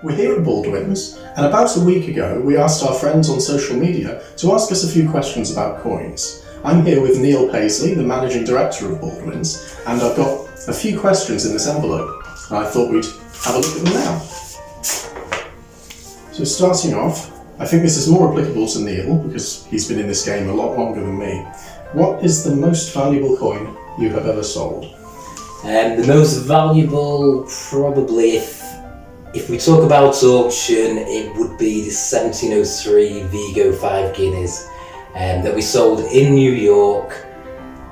We're here at Baldwin's, and about a week ago we asked our friends on social media to ask us a few questions about coins. I'm here with Neil Paisley, the Managing Director of Baldwin's, and I've got a few questions in this envelope. I thought we'd have a look at them now. So starting off, I think this is more applicable to Neil because he's been in this game a lot longer than me. What is the most valuable coin you have ever sold? The most valuable, probably, if we talk about auction, it would be the 1703 Vigo 5 guineas that we sold in New York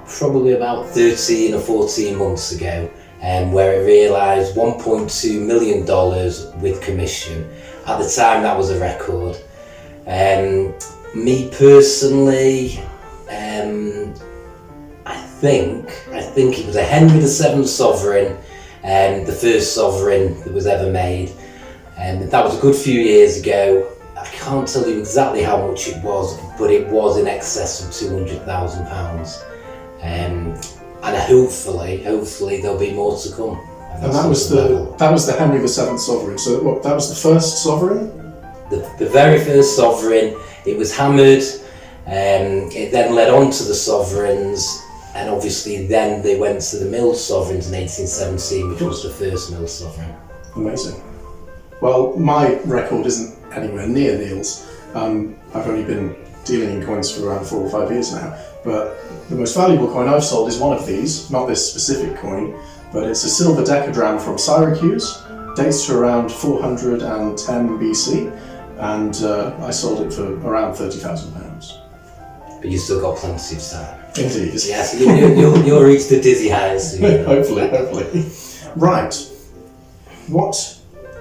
probably about 13 or 14 months ago, where it realised $1.2 million with commission. At the time, that was a record. Me personally, I think it was a Henry VII sovereign, the first sovereign that was ever made. That was a good few years ago. I can't tell you exactly how much it was, but it was in excess of £200,000. And hopefully there'll be more to come. And that was the Henry VII sovereign. So what? That was the first sovereign? The very first sovereign. It was hammered. It then led on to the sovereigns. And obviously then they went to the milled sovereigns in 1817, which was the first milled sovereign. Amazing. Well, my record isn't anywhere near Neil's. I've only been dealing in coins for around 4 or 5 years now. But the most valuable coin I've sold is one of these, not this specific coin, but it's a silver decadramme from Syracuse, dates to around 410 BC, and I sold it for around £30,000. But you still got plenty of time. Indeed. Yes, you'll reach the dizzy highs soon. hopefully. Right. What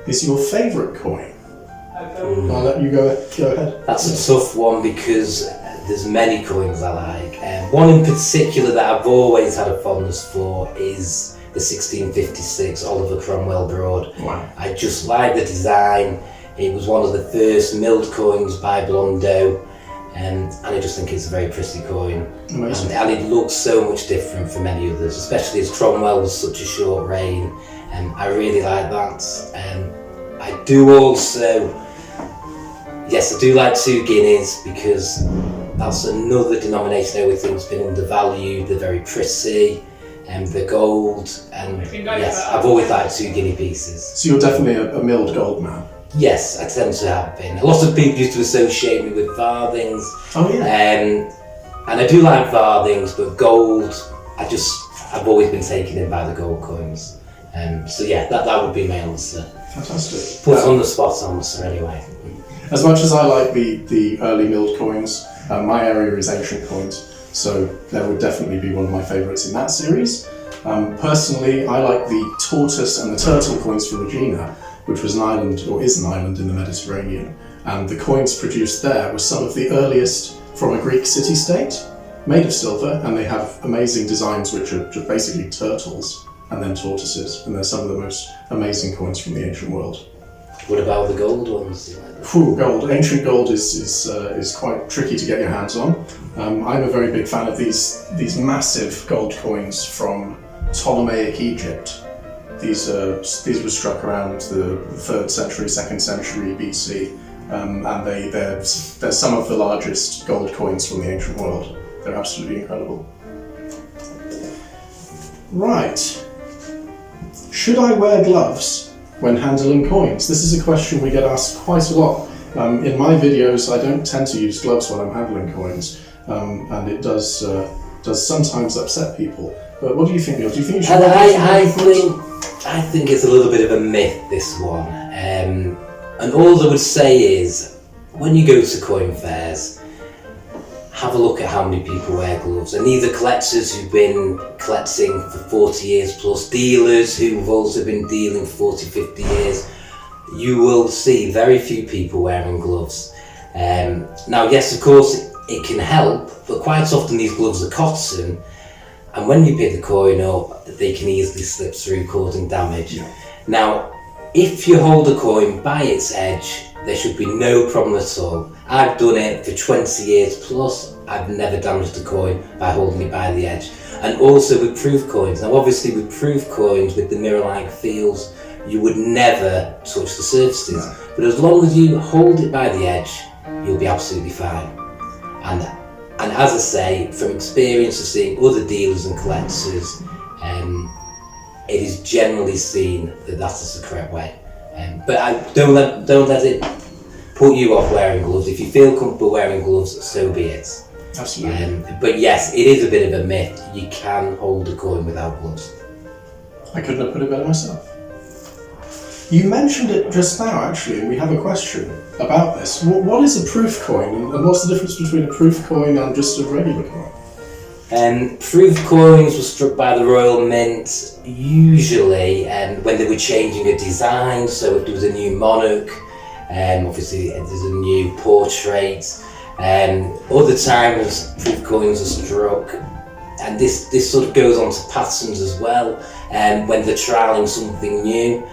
is your favourite coin? I'll let you go ahead. That's a tough one because there's many coins I like. One in particular that I've always had a fondness for is the 1656 Oliver Cromwell Broad. Wow. I just like the design. It was one of the first milled coins by Blondo. And I just think it's a very pretty coin. Amazing. And it looks so much different from many others, especially as Cromwell was such a short reign. I really like that. I do also, yes, I do like 2 guineas because that's another denomination I always think has been undervalued. They're very pretty, and they're gold. And yes, I've always liked 2 guinea pieces. So you're definitely a milled gold man. Yes, I tend to have been. A lot of people used to associate me with farthings. Oh yeah. And I do like farthings, but gold, I've always been taken in by the gold coins. So yeah, that would be my answer. Fantastic. Put on the spot answer anyway. As much as I like the early milled coins, my area is ancient coins, so there would definitely be one of my favourites in that series. Personally, I like the tortoise and the turtle coins from Regina, which was an island, or is an island in the Mediterranean, and the coins produced there were some of the earliest from a Greek city-state, made of silver, and they have amazing designs which are just basically turtles and then tortoises, and they're some of the most amazing coins from the ancient world. What about the gold ones? Gold. Ancient gold is quite tricky to get your hands on. I'm a very big fan of these massive gold coins from Ptolemaic Egypt. These were struck around the 3rd century, 2nd century BC, and they're some of the largest gold coins from the ancient world. They're absolutely incredible. Right. Should I wear gloves when handling coins? This is a question we get asked quite a lot. In my videos, I don't tend to use gloves when I'm handling coins, and it does sometimes upset people. But what do you think, Neil? Do you think you should wear gloves? I think it's a little bit of a myth, this one. And all I would say is, when you go to coin fairs, have a look at how many people wear gloves. And these are collectors who've been collecting for 40 years plus, dealers who've also been dealing for 40, 50 years. You will see very few people wearing gloves. Now, yes, of course, it can help, but quite often these gloves are cotton. And when you pick the coin up, they can easily slip through, causing damage. Yeah. Now, if you hold a coin by its edge, there should be no problem at all. I've done it for 20 years plus. I've never damaged a coin by holding it by the edge. And also with proof coins. Now, obviously with proof coins, with the mirror-like fields, you would never touch the surfaces. No. But as long as you hold it by the edge, you'll be absolutely fine. And as I say, from experience of seeing other dealers and collectors, it is generally seen that that is the correct way. But don't let it put you off wearing gloves. If you feel comfortable wearing gloves, so be it. Absolutely. But yes, it is a bit of a myth. You can hold a coin without gloves. I couldn't have put it better myself. You mentioned it just now, actually, and we have a question about this. What is a proof coin, and what's the difference between a proof coin and just a regular coin? Proof coins were struck by the Royal Mint usually when they were changing a design. So if there was a new monarch, obviously there's a new portrait. Other times proof coins are struck, and this sort of goes on to patterns as well. When they're trialling something new,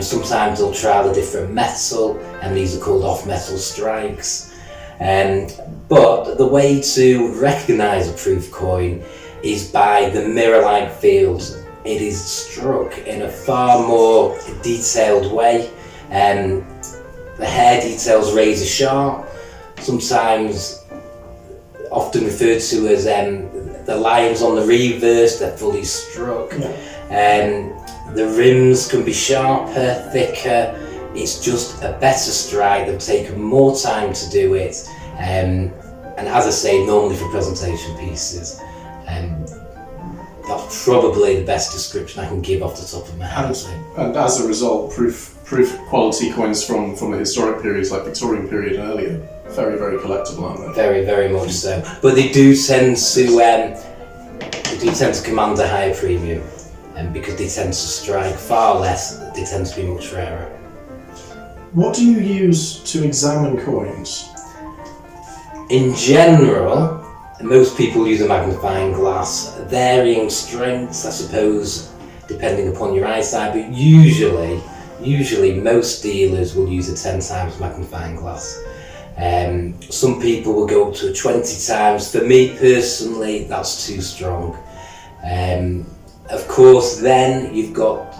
sometimes they'll trial a different metal, and these are called off-metal strikes. But the way to recognise a proof coin is by the mirror-like field. It is struck in a far more detailed way. The hair details razor sharp, sometimes often referred to as the lines on the reverse, they're fully struck. Yeah. The rims can be sharper, thicker. It's just a better strike. They've taken more time to do it. And as I say, normally for presentation pieces. That's probably the best description I can give off the top of my head. And as a result, proof quality coins from the historic periods, like Victorian period and earlier, very, very collectible, aren't they? Very, very much so. But they do tend to command a higher premium, because they tend to strike far less. They tend to be much rarer. What do you use to examine coins? In general, most people use a magnifying glass, varying strengths, I suppose, depending upon your eyesight, but usually most dealers will use a 10 times magnifying glass. Some people will go up to 20 times. For me personally, that's too strong. Of course, then you've got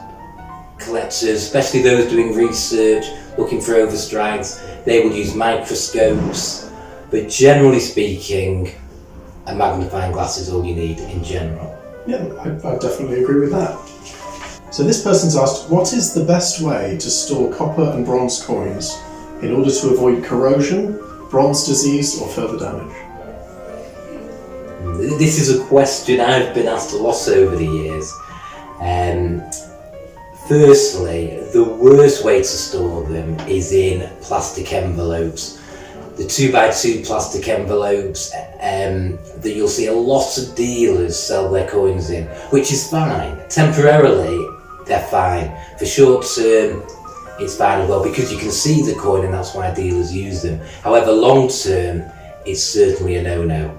collectors, especially those doing research, looking for overstrikes, they will use microscopes, but generally speaking, a magnifying glass is all you need in general. Yeah, I definitely agree with that. So this person's asked, what is the best way to store copper and bronze coins in order to avoid corrosion, bronze disease, or further damage? This is a question I've been asked a lot over the years. Firstly, the worst way to store them is in plastic envelopes. The 2x2 plastic envelopes that you'll see a lot of dealers sell their coins in, which is fine. Temporarily, they're fine. For short term, it's fine as well, because you can see the coin and that's why dealers use them. However, long term, it's certainly a no-no.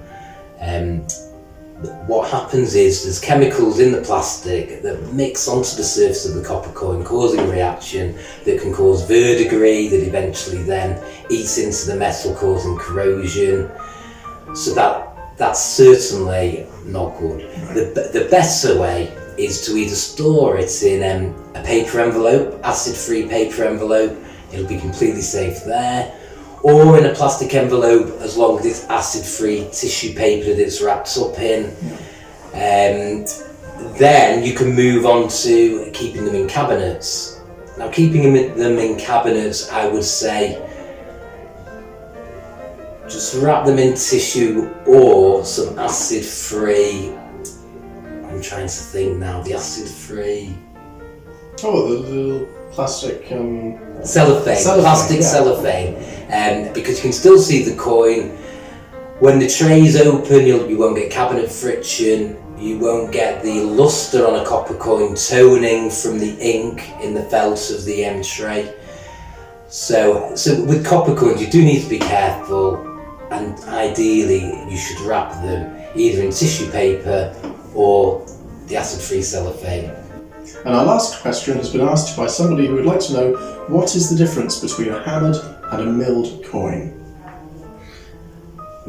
What happens is there's chemicals in the plastic that mix onto the surface of the copper coin, causing a reaction that can cause verdigris that eventually then eats into the metal, causing corrosion. So that's certainly not good. The better way is to either store it in a paper envelope, acid-free paper envelope, it'll be completely safe there, or in a plastic envelope as long as it's acid-free tissue paper that it's wrapped up in. Then you can move on to keeping them in cabinets. Now, keeping them in cabinets, I would say just wrap them in tissue or some acid-free. I'm trying to think now, the acid-free. Oh, the little plastic cellophane, plastic cellophane, because you can still see the coin. When the tray's open, you won't get cabinet friction, you won't get the lustre on a copper coin toning from the ink in the felt of the tray. So with copper coins, you do need to be careful, and ideally you should wrap them either in tissue paper or the acid-free cellophane. And our last question has been asked by somebody who would like to know, what is the difference between a hammered and a milled coin?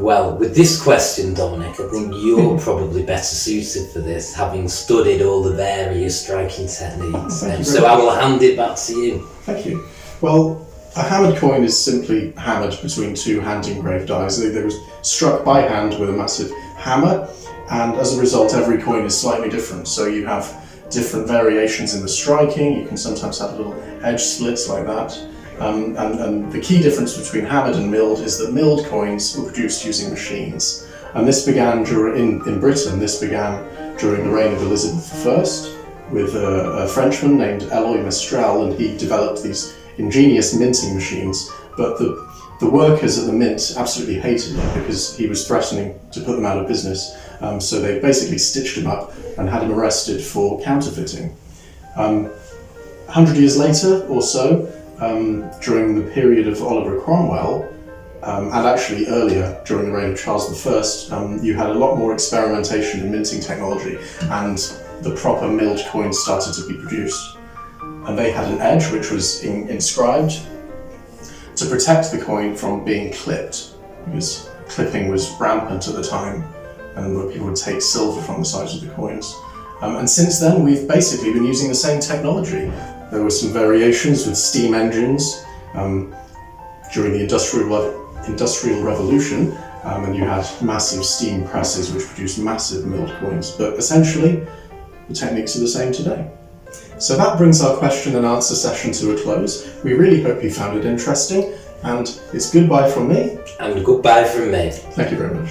Well, with this question, Dominic, I think you're probably better suited for this, having studied all the various striking techniques. So I will hand it back to you. Thank you. Well, a hammered coin is simply hammered between two hand-engraved dies. They were struck by hand with a massive hammer, and as a result, every coin is slightly different. So you have different variations in the striking. You can sometimes have little edge splits like that. And the key difference between hammered and milled is that milled coins were produced using machines. And this began in Britain, this began during the reign of Elizabeth I with a Frenchman named Eloy Mestral, and he developed these ingenious minting machines. But the workers at the mint absolutely hated him because he was threatening to put them out of business. So they basically stitched him up and had him arrested for counterfeiting. 100 years later or so, during the period of Oliver Cromwell, and actually earlier during the reign of Charles I, you had a lot more experimentation in minting technology, and the proper milled coins started to be produced. And they had an edge which was inscribed to protect the coin from being clipped, because clipping was rampant at the time, and where people would take silver from the sides of the coins. And since then, we've basically been using the same technology. There were some variations with steam engines during the Industrial Revolution, and you had massive steam presses which produced massive milled coins. But essentially, the techniques are the same today. So that brings our question and answer session to a close. We really hope you found it interesting, and it's goodbye from me. And goodbye from me. Thank you very much.